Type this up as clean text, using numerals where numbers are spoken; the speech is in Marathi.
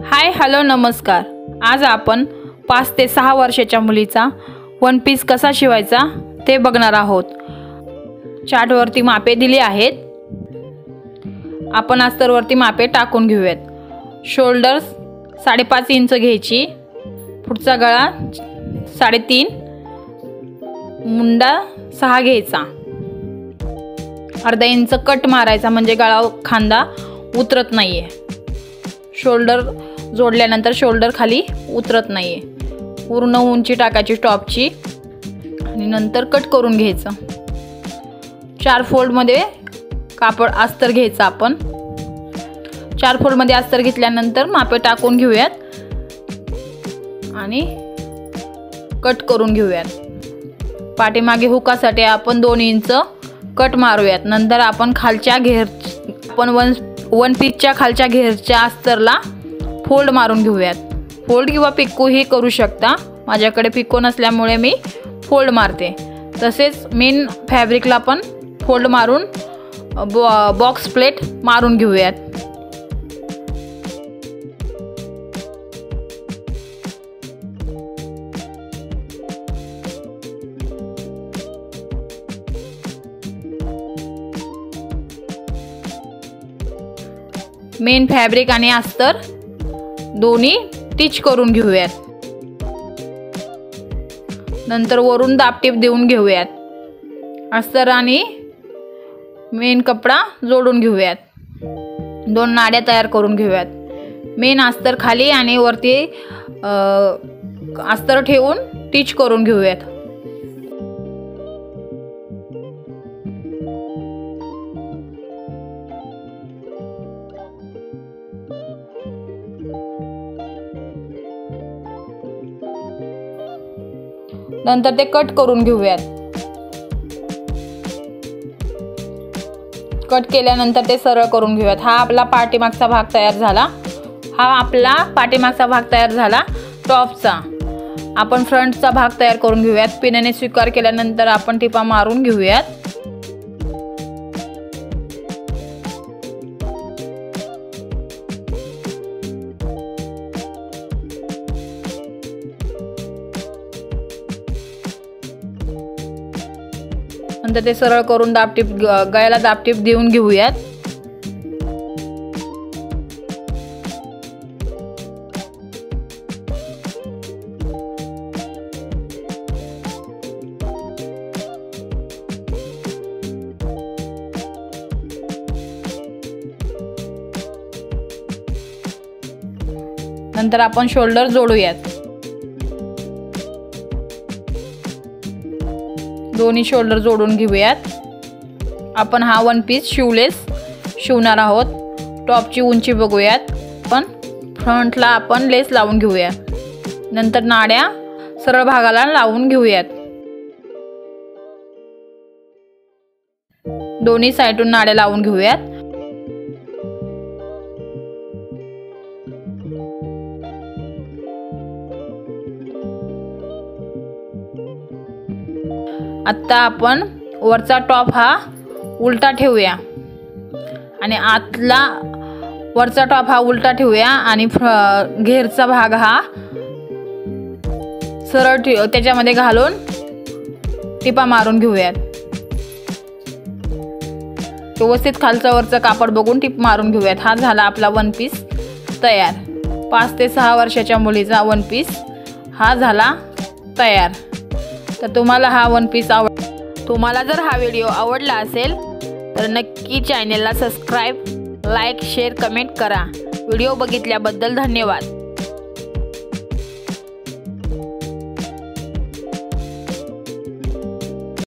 हाय हॅलो नमस्कार। आज आपण 5 ते 6 वर्षाच्या मुलीचा वन पीस कसा शिवायचा ते बघणार आहोत। चार्टवरती मापे दिली आहेत। आपण अस्तरवरती मापे टाकून घेऊयात। शोल्डर्स 5.5 इंच घ्यायची, पुढचा गळा 3.5, मुंडा 6 घ्यायचा, अर्धा इंच कट मारायचा म्हणजे गळा खांदा उतरत नाहीये। शोल्डर जोडल्यानंतर शोल्डर खाली उतरत नाहीये। पूर्ण उंची टाकायची टॉपची आणि नंतर कट करून घ्यायचं। 4 फोल्ड मध्ये कापड अस्तर घ्यायचं। आपण 4 फोल्ड मध्ये अस्तर घेतल्यानंतर मापे टाकून घेऊयात आणि कट करून घेऊयात। पाठीमागे हुकासाठी आपण 2 इंच कट मारूयात। नंतर आपण खालच्या वन पीसच्या खालच्या घेरच्या अस्तरला फोल्ड मारून घेऊयात। फोल्ड किंवा पिको ही करू शकता। माझ्याकडे पिको नसल्यामुळे मी फोल्ड मारते। तसेच मेन फॅब्रिकला पण फोल्ड मारून बॉक्स प्लेट मारून घेऊयात। मेन फॅब्रिक आणि अस्तर दोन्ही टिच करून घेऊयात। नंतर वरून दाबटीप देऊन घेऊयात। अस्तर आणि मेन कपडा जोडून घेऊयात। 2 नाड्या तयार करून घेऊयात। मेन अस्तर खाली आणि वरती अस्तर ठेवून टिच करून घेऊयात। नंतर ते कट करून घेऊयात। कट केल्यानंतर ते सरळ करून घेऊयात। हा आपला पाठीमागचा भाग तयार झाला। टॉपचा। आपण फ्रंटचा भाग तयार करून घेऊयात। पिनाने स्वीकार केल्यानंतर आपण टिपा मारून घेऊयात। नंतर ते सरळ करून दाबटीप गळ्याला दाबटीप देऊन घेऊयात। नंतर आपण शोल्डर जोडूयात। दोन्ही शोल्डर जोडून घेऊयात। आपण हा वन पीस शिवणार आहोत। टॉपची उंची बघूयात। पण फ्रंटला आपण लेस लावून घेऊयात। नंतर नाड्या सरळ भागाला लावून घेऊयात। दोन्ही साइडून नाड्या लावून घेऊयात। आता आपण वरचा टॉप हा उलटा ठेवूया आणि आतला वरचा टॉप हा उलटा ठेवूया आणि घेरचा भाग हा सरळ त्याच्यामध्ये घालून टिपा मारून घेऊयात। व्यवस्थित खालचा वरचा कापड बघून टिप मारून घेऊयात। हा झाला आपला वन पीस तयार। 5 ते 6 वर्षाच्या मुलीचा वन पीस हा झाला तयार। तर तुम्हाला हा वन पीस तुम्हाला जर हा व्हिडिओ आवडला असेल तर नक्की चॅनलला सबस्क्राईब, लाईक, शेअर, कमेंट करा। व्हिडिओ बघितल्याबद्दल धन्यवाद।